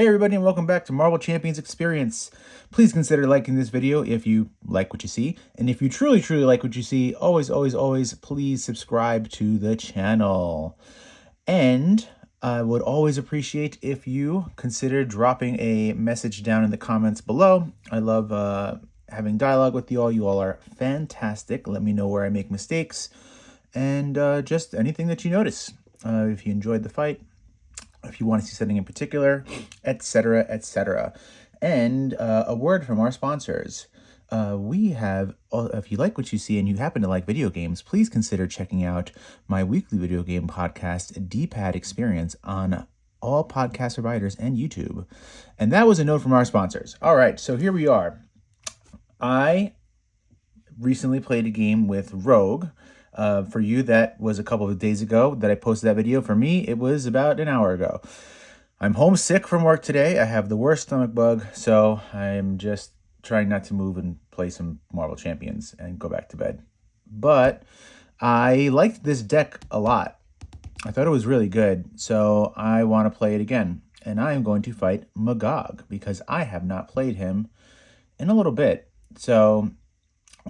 Hey everybody, and welcome back to Marvel Champions Experience. Please consider liking this video if you like what you see. And if you truly like what you see, always, please subscribe to the channel. And I would always appreciate if you consider dropping a message down in the comments below. I love having dialogue with you all. You all are fantastic. Let me know where I make mistakes and just anything that you notice. If you enjoyed the fight, if you want to see something in particular, etc., etc. And a word from our sponsors. We have, if you like what you see and you happen to like video games, please consider checking out my weekly video game podcast, D-Pad Experience, on all podcast providers and YouTube. And that was a note from our sponsors. All right, so here we are. I recently played a game with Rogue. For you, that was a couple of days ago that I posted that video. For me, it was about an hour ago. I'm homesick from work today. I have the worst stomach bug, so I'm just trying not to move and play some Marvel Champions and go back to bed. But I liked this deck a lot. I thought it was really good, so I want to play it again. And I am going to fight MaGog because I have not played him in a little bit. So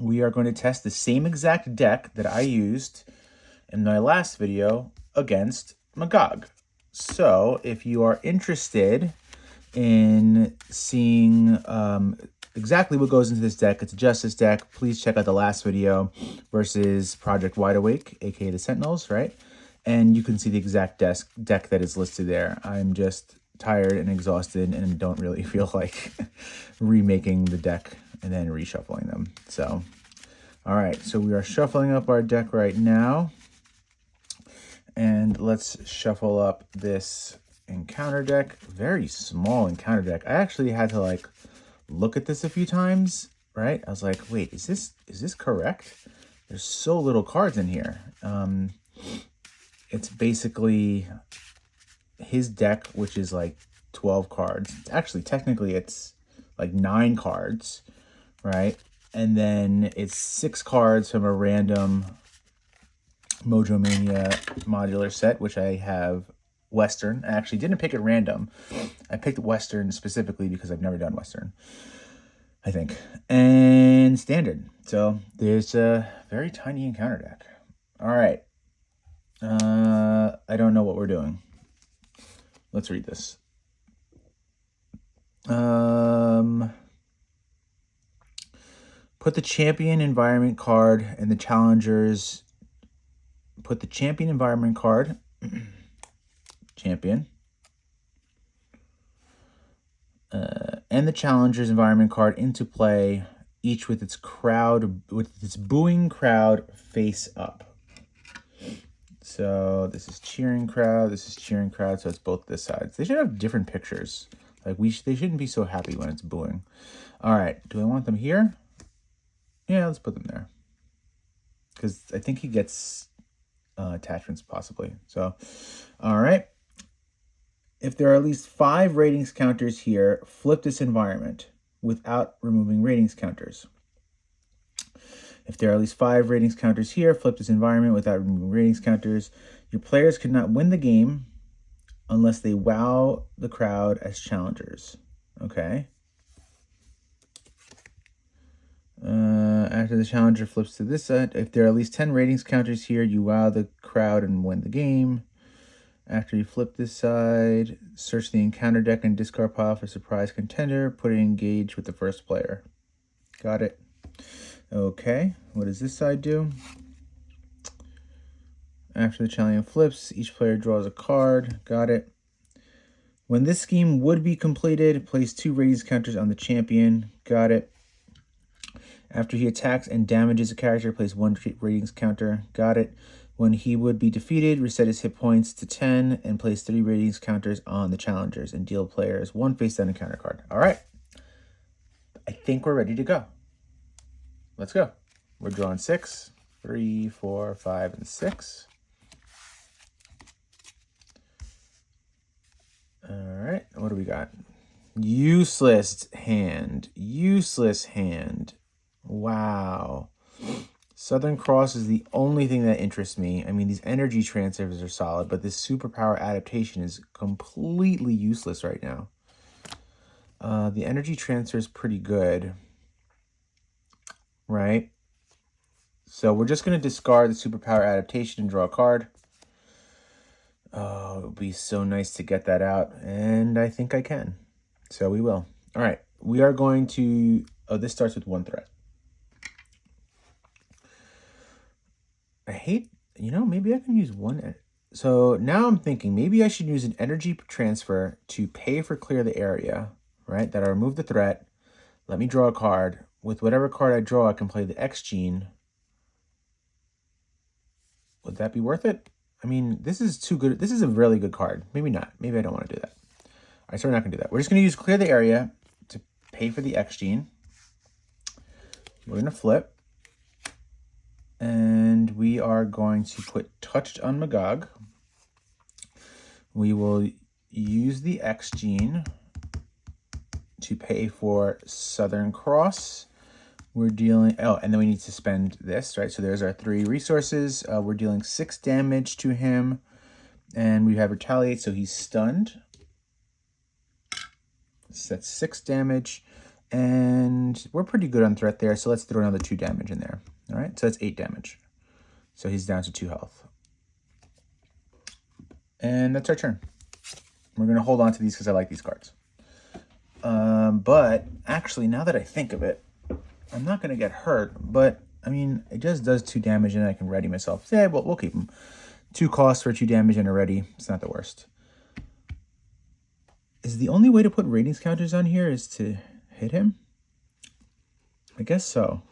we are going to test the same exact deck that I used in my last video against MaGog. So if you are interested in seeing exactly what goes into this deck, it's a Justice deck, please check out the last video versus Project Wide Awake, aka the Sentinels, right? And you can see the exact deck that is listed there. I'm just tired and exhausted and don't really feel like remaking the deck and then reshuffling them. So, all right, so we are shuffling up our deck right now. And let's shuffle up this encounter deck. Very small encounter deck. I actually had to like look at this a few times, right? I was like, wait, is this correct? There's so little cards in here. It's basically his deck, which is like 12 cards. Actually, technically, it's like 9 cards, right? And then it's 6 cards from a random Mojo Mania modular set, which I have Western. I actually didn't pick it random. I picked Western specifically because I've never done Western, I think. And Standard. So there's a very tiny encounter deck. All right. I don't know what we're doing. Let's read this. Put the champion environment card and the challengers. Put the champion environment card, champion, and the challenger's environment card into play, each with its booing crowd face up. So this is cheering crowd, this is cheering crowd, so it's both this sides. They should have different pictures. Like they shouldn't be so happy when it's booing. All right, do I want them here? Yeah, let's put them there. Because I think he gets attachments possibly. So, all right. If there are at least 5 ratings counters here, flip this environment without removing ratings counters. If there are at least 5 ratings counters here, flip this environment without removing ratings counters. Your players cannot win the game unless they wow the crowd as challengers. Okay. After the challenger flips to this side, if there are at least 10 ratings counters here, you wow the crowd and win the game. After you flip this side, search the encounter deck and discard pile for surprise contender. Put it engaged with the first player. Got it. Okay, what does this side do? After the challenger flips, each player draws a card. Got it. When this scheme would be completed, place 2 ratings counters on the champion. Got it. After he attacks and damages a character, place 1 ratings counter. Got it. When he would be defeated, reset his hit points to 10 and place 3 ratings counters on the challengers and deal players 1 face down encounter card. All right. I think we're ready to go. Let's go. We're drawing 6. 3, 4, 5, and 6. All right. What do we got? Useless hand. Useless hand. Wow. Southern Cross is the only thing that interests me. I mean, these energy transfers are solid, but this superpower adaptation is completely useless right now. The energy transfer is pretty good, right? So we're just going to discard the superpower adaptation and draw a card. Oh, it would be so nice to get that out, and I think I can. So we will. All right, we are going to... Oh, this starts with 1 threat. I hate... maybe I can use 1... So now I'm thinking maybe I should use an energy transfer to pay for clear the area, right? That'll remove the threat. Let me draw a card. With whatever card I draw, I can play the X gene. Would that be worth it? I mean, this is too good. This is a really good card. Maybe not. Maybe I don't want to do that. All right, so we're not going to do that. We're just going to use clear the area to pay for the X gene. We're going to flip. And we are going to put touched on MaGog. We will use the X gene to pay for Southern Cross. We're dealing... Oh, and then we need to spend this, right? So there's our 3 resources. We're dealing 6 damage to him. And we have Retaliate, so he's stunned. So that's 6 damage. And we're pretty good on threat there, so let's throw another 2 damage in there. All right, so that's 8 damage. So he's down to 2 health. And that's our turn. We're going to hold on to these because I like these cards. But actually, now that I think of it, I'm not going to get hurt. But, I mean, it just does 2 damage and I can ready myself. Yeah, well, we'll keep them. 2 costs for 2 damage and a ready. It's not the worst. Is the only way to put ratings counters on here is to hit him? I guess so.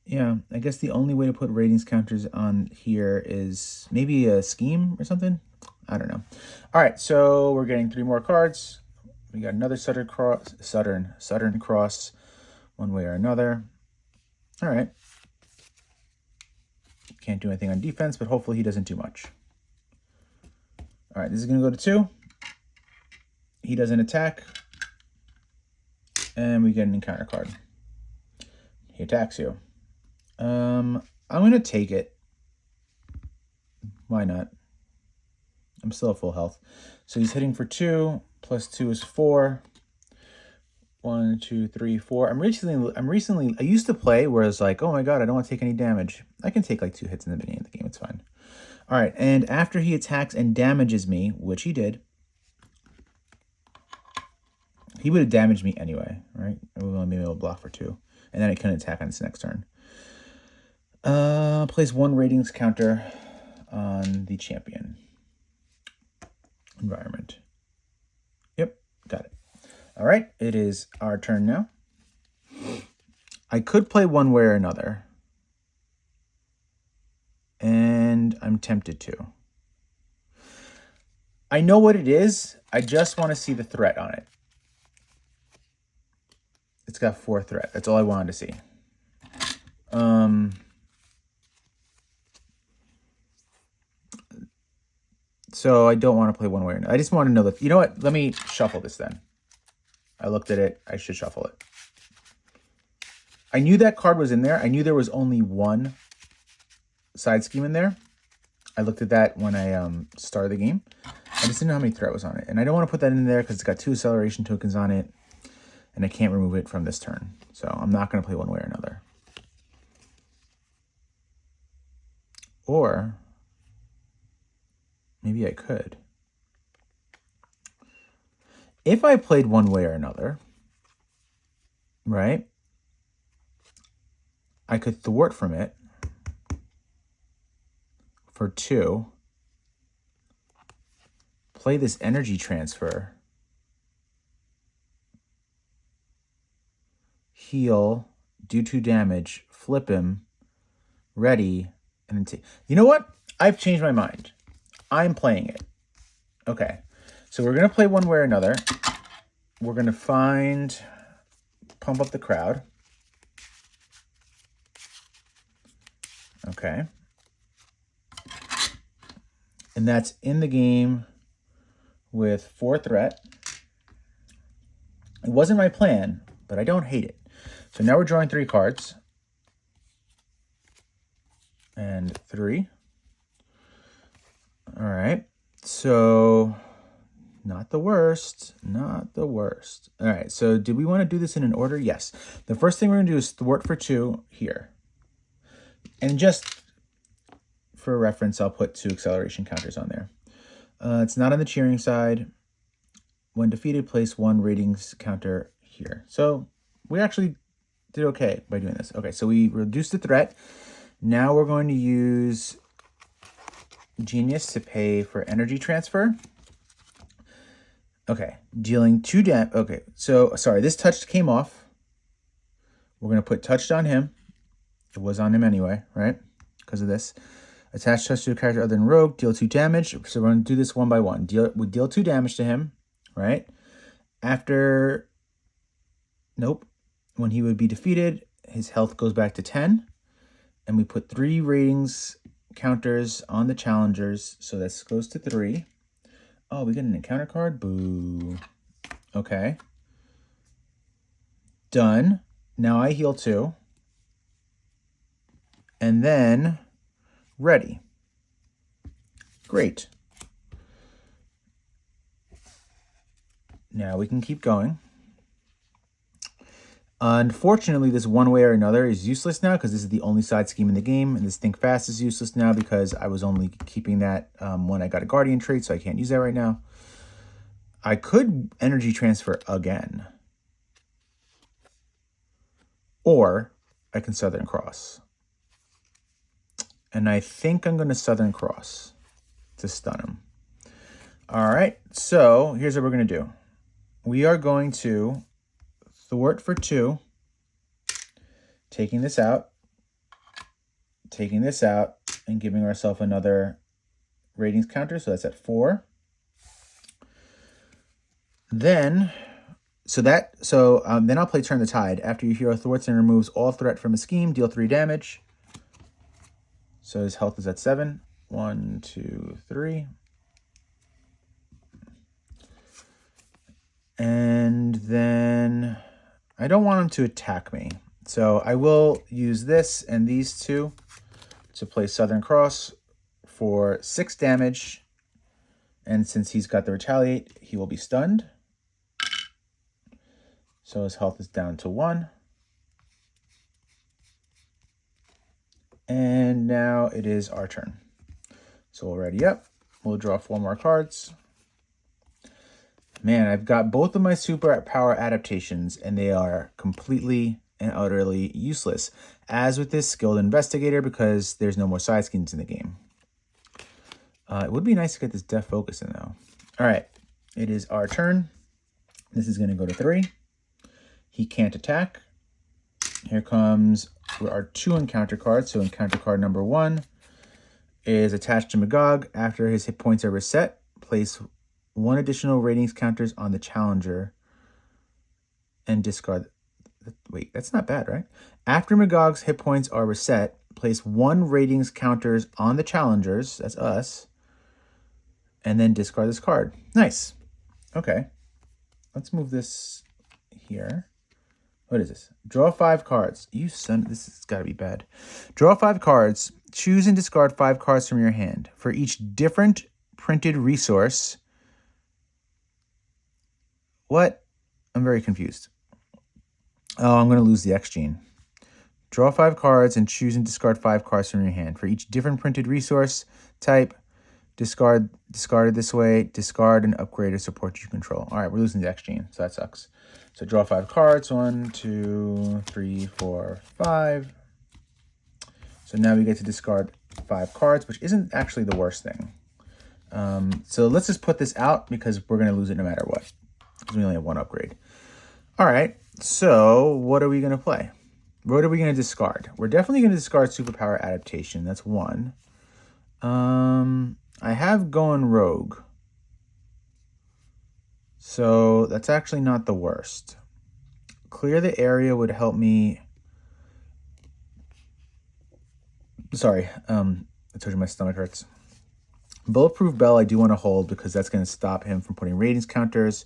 Yeah, I guess the only way to put ratings counters on here is maybe a scheme or something. I don't know. All right, so we're getting 3 more cards. We got another Southern Cross, one way or another. All right. Can't do anything on defense, but hopefully he doesn't do much. All right, this is going to go to 2. He doesn't attack. And we get an encounter card. He attacks you. I'm going to take it. Why not? I'm still at full health. So he's hitting for 2. Plus 2 is 4. 1, 2, 3, 4. I used to play where it's like, oh my god, I don't want to take any damage. I can take like 2 hits in the beginning of the game. It's fine. All right, and after he attacks and damages me, which he did, he would have damaged me anyway, right? I would only be able to block for 2. And then I couldn't attack on his next turn. Place 1 ratings counter on the champion environment. Yep, got it. All right, it is our turn now. I could play one way or another. And I'm tempted to. I know what it is. I just want to see the threat on it. It's got 4 threat. That's all I wanted to see. So I don't want to play one way or another. I just want to know that. You know what? Let me shuffle this then. I looked at it. I should shuffle it. I knew that card was in there. I knew there was only 1 side scheme in there. I looked at that when I started the game. I just didn't know how many threat was on it. And I don't want to put that in there because it's got 2 acceleration tokens on it. And I can't remove it from this turn. So I'm not going to play one way or another. Or maybe I could. If I played one way or another, right, I could thwart from it for 2, play this energy transfer, heal, do 2 damage, flip him, ready, and then take. You know what? I've changed my mind. I'm playing it. Okay. So we're going to play one way or another. We're going to pump up the crowd. Okay. And that's in the game with 4 threat. It wasn't my plan, but I don't hate it. So now we're drawing 3 cards. And 3. All right. So Not the worst. Not the worst. All right, so do we want to do this in an order? Yes. The first thing we're going to do is thwart for 2 here. And just for reference, I'll put 2 acceleration counters on there. It's not on the cheering side. When defeated, place 1 ratings counter here. So we actually did okay by doing this. Okay, so we reduced the threat. Now we're going to use Genius to pay for energy transfer. Okay, dealing 2 damage. Okay, so, sorry, this touch came off. We're going to put touched on him. It was on him anyway, right? Because of this. Attach touch to a character other than Rogue, deal 2 damage. So we're going to do this one by one. We deal 2 damage to him, right? After, nope. When he would be defeated, his health goes back to 10. And we put 3 ratings counters on the challengers. So this goes to 3. Oh, we get an encounter card? Boo. Okay. Done. Now I heal 2. And then ready. Great. Now we can keep going. Unfortunately, this one way or another is useless now because this is the only side scheme in the game. And this Think Fast is useless now because I was only keeping that when I got a Guardian trait, so I can't use that right now. I could energy transfer again. Or I can Southern Cross. And I think I'm going to Southern Cross to stun him. All right, so here's what we're going to do. We are going to thwart for 2, taking this out, and giving ourselves another ratings counter. So that's at 4. Then, then I'll play Turn the Tide. After your hero thwarts and removes all threat from a scheme, deal 3 damage. So his health is at 7. 1, 2, 3. And then I don't want him to attack me. So I will use this and these 2 to play Southern Cross for 6 damage. And since he's got the Retaliate, he will be stunned. So his health is down to 1. And now it is our turn. So we'll ready up. We'll draw 4 more cards. Man, I've got both of my super power adaptations, and they are completely and utterly useless. As with this Skilled Investigator, because there's no more side schemes in the game. It would be nice to get this Death Focus in, though. All right, it is our turn. This is going to go to 3. He can't attack. Here comes our 2 encounter cards. So encounter card number 1 is attached to MaGog. After his hit points are reset, place 1 additional ratings counters on the challenger and discard. Wait, that's not bad, right? After MaGog's hit points are reset, place 1 ratings counters on the challengers, that's us, and then discard this card. Nice. Okay. Let's move this here. What is this? Draw 5 cards. This has got to be bad. Draw 5 cards. Choose and discard 5 cards from your hand. For each different printed resource. What? I'm very confused. Oh, I'm going to lose the X gene. Draw 5 cards and choose and discard 5 cards from your hand. For each different printed resource type, discarded this way, discard and upgrade a support you control. All right, we're losing the X gene, so that sucks. So draw 5 cards. 1, 2, 3, 4, 5. So now we get to discard 5 cards, which isn't actually the worst thing. So let's just put this out because we're going to lose it no matter what. Because we only have 1 upgrade. All right, so what are we going to play? What are we going to discard? We're definitely going to discard Superpower Adaptation. That's 1. I have going Rogue. So that's actually not the worst. Clear the area would help me. Sorry, I told you my stomach hurts. Bulletproof Bell I do want to hold because that's going to stop him from putting ratings counters.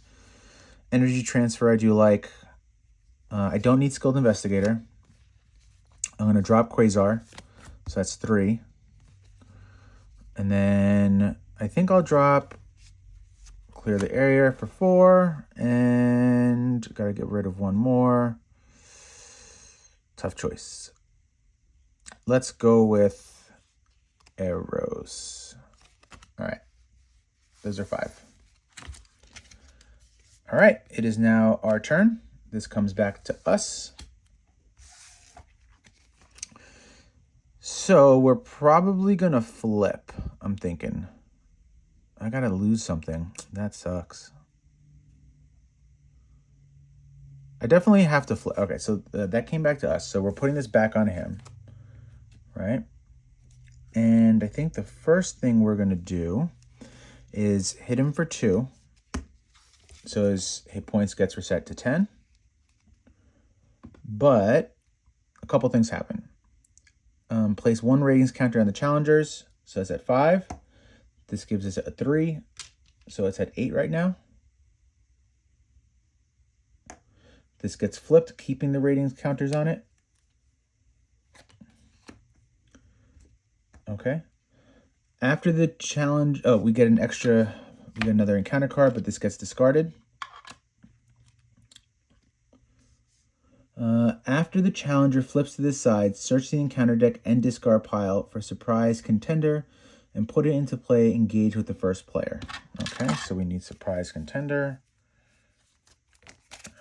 Energy Transfer I do like. I don't need Skilled Investigator. I'm going to drop Quasar. So that's 3. And then I think I'll drop clear the area for 4, and gotta get rid of one more. Tough choice. Let's go with arrows. All right, those are 5. All right, it is now our turn. This comes back to us. So we're probably gonna flip, I'm thinking. I gotta lose something. That sucks. I definitely have to flip. Okay, so that came back to us. So we're putting this back on him, right? And I think the first thing we're gonna do is hit him for 2. So his hit points gets reset to 10. But a couple things happen. Place 1 ratings counter on the challengers. So it's at 5. This gives us a 3. So it's at 8 right now. This gets flipped, keeping the ratings counters on it. Okay. After the challenge, we get another encounter card, but this gets discarded. After the challenger flips to this side, search the encounter deck and discard pile for surprise contender and put it into play, engage with the first player. Okay, so we need surprise contender.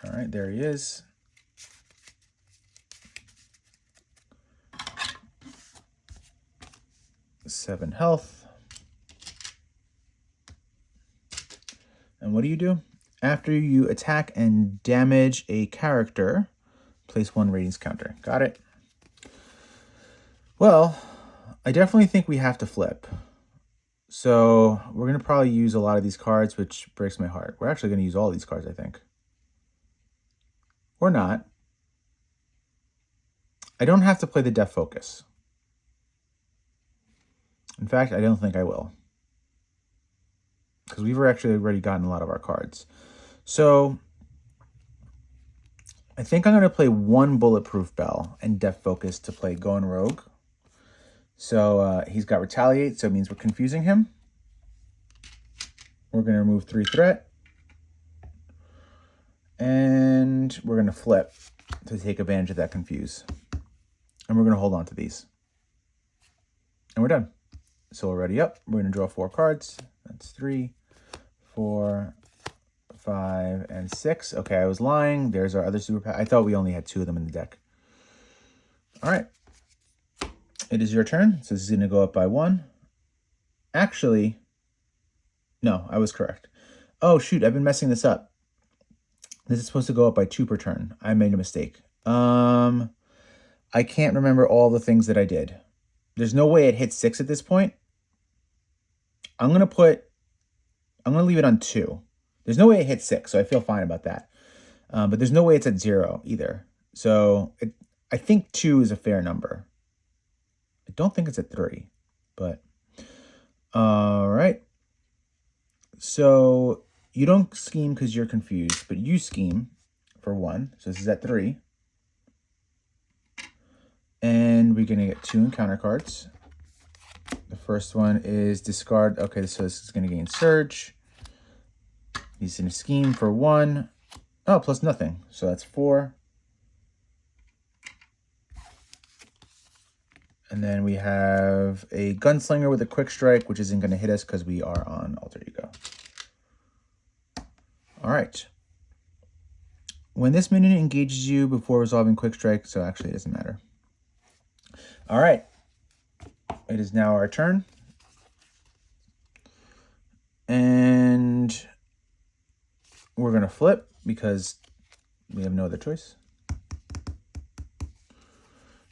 All right, there he is. Seven health. And what do you do? After you attack and damage a character, place 1 ratings counter. Got it. Well, I definitely think we have to flip. So we're going to probably use a lot of these cards, which breaks my heart. We're actually going to use all these cards, I think. Or not. I don't have to play the Death Focus. In fact, I don't think I will. Because we've actually already gotten a lot of our cards. So I think I'm going to play 1 Bulletproof Bell and Death Focus to play Going Rogue. So he's got Retaliate, so it means we're confusing him. We're going to remove 3 threat. And we're going to flip to take advantage of that confuse. And we're going to hold on to these. And we're done. So we're ready up. We're going to draw 4 cards. That's 3, 4, 5, and 6. Okay, I was lying. There's our other superpower. I thought we only had 2 of them in the deck. All right. It is your turn. So this is going to go up by 1. Actually, no, I was correct. Oh, shoot. I've been messing this up. This is supposed to go up by 2 per turn. I made a mistake. I can't remember all the things that I did. There's no way it hits 6 at this point. I'm going to leave it on 2. There's no way it hits 6, so I feel fine about that. But there's no way it's at 0 either. So I think 2 is a fair number. I don't think it's at 3, but all right. So you don't scheme because you're confused, but you scheme for 1. So this is at 3. And we're going to get 2 encounter cards. The first one is discard. Okay, so this is going to gain Surge. He's in a scheme for 1. Oh, plus nothing. So that's 4. And then we have a Gunslinger with a Quick Strike, which isn't going to hit us because we are on Alter Ego. All right. When this minion engages you before resolving Quick Strike, so actually it doesn't matter. All right. It is now our turn. And we're going to flip because we have no other choice.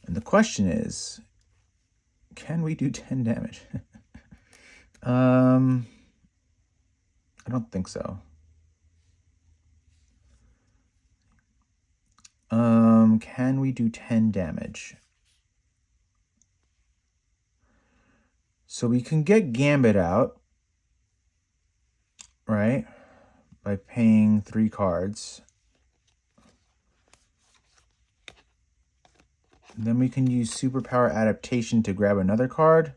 And the question is, can we do 10 damage? I don't think so. Can we do 10 damage? So we can get Gambit out, right? By paying 3 cards. And then we can use Superpower Adaptation to grab another card,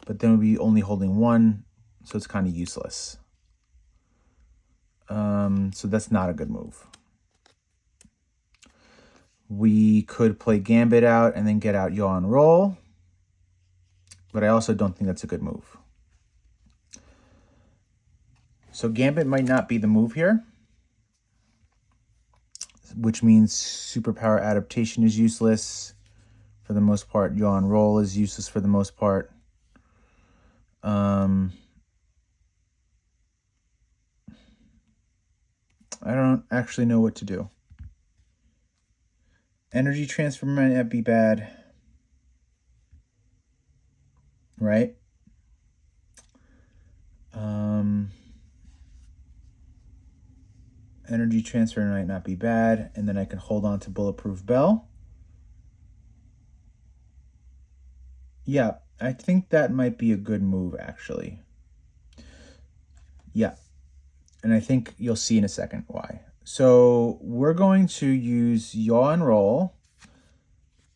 but then we'll be only holding 1, so it's kind of useless. So that's not a good move. We could play Gambit out and then get out Yaw and Roll. But I also don't think that's a good move. So Gambit might not be the move here, which means Superpower Adaptation is useless for the most part. Yaw and Roll is useless for the most part. I don't actually know what to do. Energy Transfer might not be bad. Right? Energy Transfer might not be bad. And then I can hold on to Bulletproof Bell. Yeah, I think that might be a good move, actually. Yeah. And I think you'll see in a second why. So we're going to use Yaw and Roll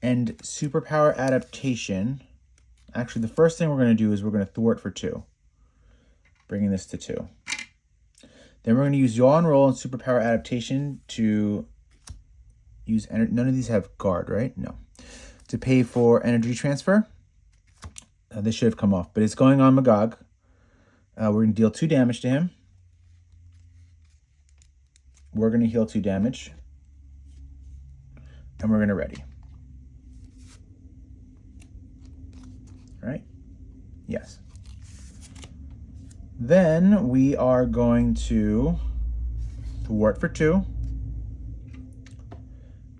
and Superpower Adaptation. Actually, the first thing we're going to do is we're going to thwart for 2. Bringing this to 2. Then we're going to use Yaw and Roll and Superpower Adaptation to use... None of these have guard, right? No. To pay for Energy Transfer. This should have come off, but it's going on MaGog. We're going to deal 2 damage to him. We're going to heal 2 damage. And we're going to ready. Right? Yes. Then we are going to thwart for 2.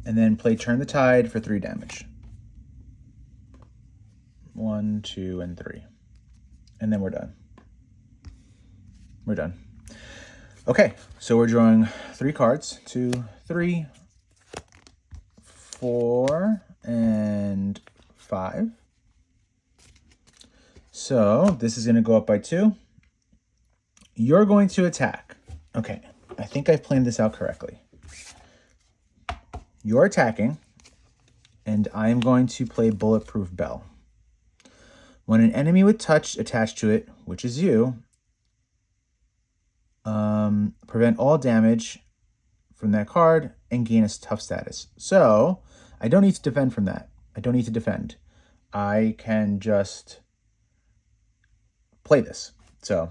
And then play Turn the Tide for 3 damage. 1, 2, and 3. And then we're done. We're done. Okay, so we're drawing 3 cards. 2, 3, 4, and 5. So this is going to go up by 2. You're going to attack. Okay, I think I've planned this out correctly. You're attacking, and I'm going to play Bulletproof Bell. When an enemy with touch attached to it, which is you, prevent all damage from that card and gain a tough status. So I don't need to defend from that. I don't need to defend. I can just play this. So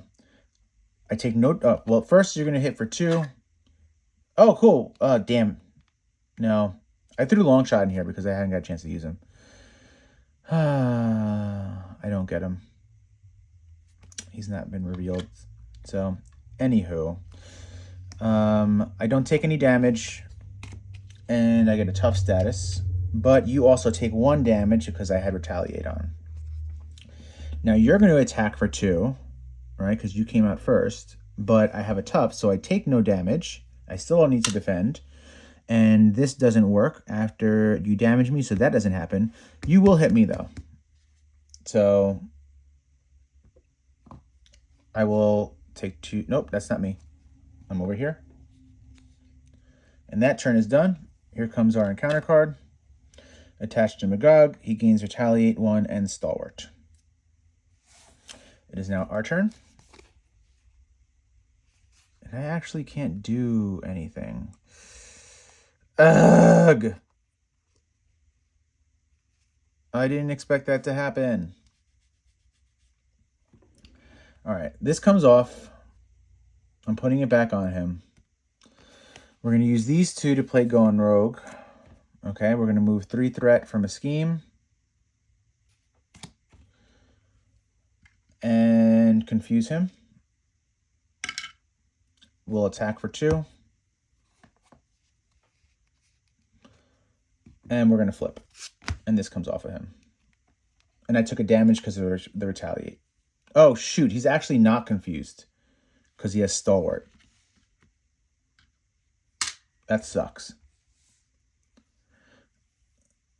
I take note. Oh, well, first you're going to hit for 2. Oh, cool. Damn. No. I threw Long Shot in here because I hadn't got a chance to use him. I don't get him. He's not been revealed. So, anywho. I don't take any damage. And I get a tough status. But you also take 1 damage because I had Retaliate on. Now, you're going to attack for 2. Right? Because you came out first. But I have a tough, so I take no damage. I still don't need to defend. And this doesn't work after you damage me, so that doesn't happen. You will hit me, though. So I will take 2. Nope, that's not me. I'm over here. And that turn is done. Here comes our encounter card. Attached to MaGog, he gains Retaliate 1 and Stalwart. It is now our turn. And I actually can't do anything. Ugh! I didn't expect that to happen. All right, this comes off. I'm putting it back on him. We're going to use these 2 to play Going Rogue. Okay, we're going to move 3 threat from a scheme. And confuse him. We'll attack for 2. And we're going to flip. And this comes off of him. And I took a damage because of the Retaliate. Oh, shoot. He's actually not confused. Because he has Stalwart. That sucks.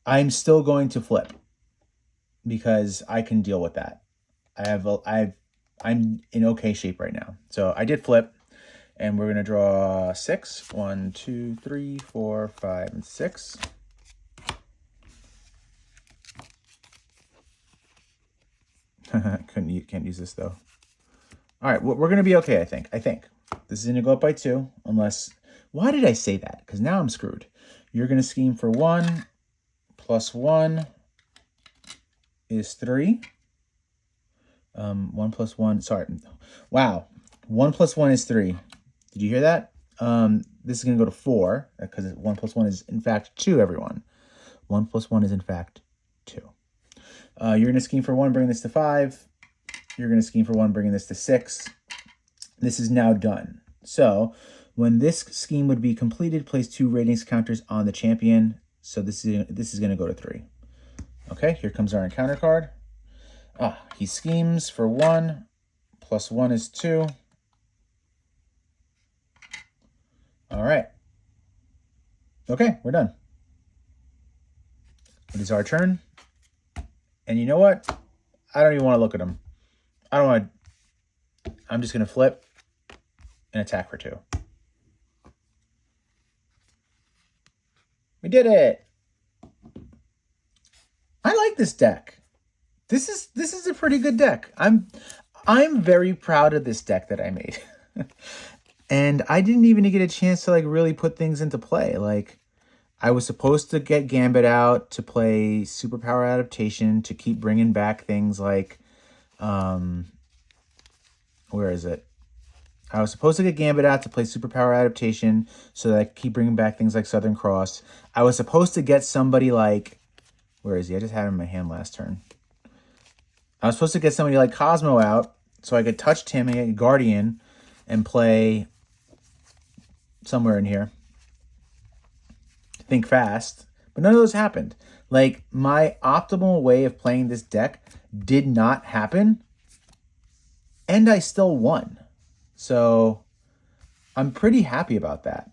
I'm still going to flip. Because I can deal with that. I'm in okay shape right now. So I did flip. And we're going to draw 6. 1, 2, 3, 4, 5, and 6. Can't use this though. All right, we're gonna be okay. I think This is going to go up by 2, unless... Why did I say that? Because now I'm screwed. You're going to scheme for 1 plus 1 is 3. 1 plus 1, sorry. Wow. 1 plus 1 is 3. Did you hear that? This is going to go to 4, because 1 plus 1 is, in fact, 2, everyone. 1 plus 1 is, in fact, 2. You're going to scheme for 1, bringing this to 5. You're going to scheme for 1, bringing this to 6. This is now done. So when this scheme would be completed, place 2 ratings counters on the champion. So this is going to go to 3. Okay, here comes our encounter card. He schemes for 1, plus 1 is 2. All right. Okay, we're done. It is our turn. And you know what? I don't even want to look at him. I don't want to... I'm just going to flip and attack for 2. We did it. I like this deck. This is a pretty good deck. I'm very proud of this deck that I made. And I didn't even get a chance to like really put things into play. Like I was supposed to get Gambit out to play Superpower Adaptation to keep bringing back things like where is it? I was supposed to get Gambit out to play Superpower Adaptation so that I could keep bringing back things like Southern Cross. I was supposed to get somebody like... Where is he? I just had him in my hand last turn. I was supposed to get somebody like Cosmo out so I could touch Tim and get Guardian and play somewhere in here. Think fast. But none of those happened. Like, my optimal way of playing this deck did not happen. And I still won. So I'm pretty happy about that,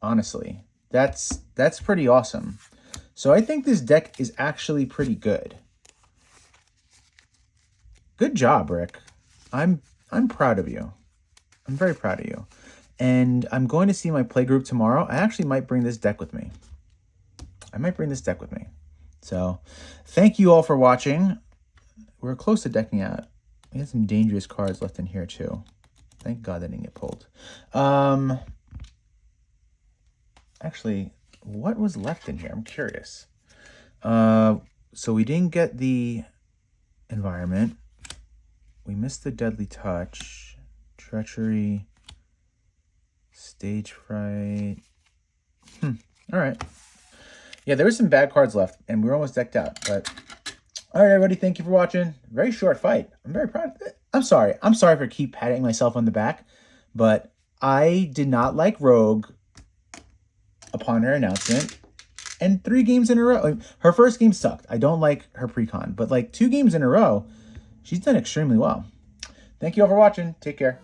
honestly. That's pretty awesome. So I think this deck is actually pretty good. Good job, Rick. I'm proud of you. I'm very proud of you. And I'm going to see my play group tomorrow. I actually might bring this deck with me. So thank you all for watching. We're close to decking out. We had some dangerous cards left in here too. Thank God they didn't get pulled. Actually, what was left in here? I'm curious. So we didn't get the environment. We missed the deadly touch, treachery, stage fright. All right. Yeah, there were some bad cards left, and we were almost decked out. But all right, everybody, thank you for watching. Very short fight. I'm very proud of it. I'm sorry for keep patting myself on the back, but I did not like Rogue upon her announcement. And 3 games in a row. Her first game sucked. I don't like her pre-con, but like 2 games in a row, she's done extremely well. Thank you all for watching. Take care.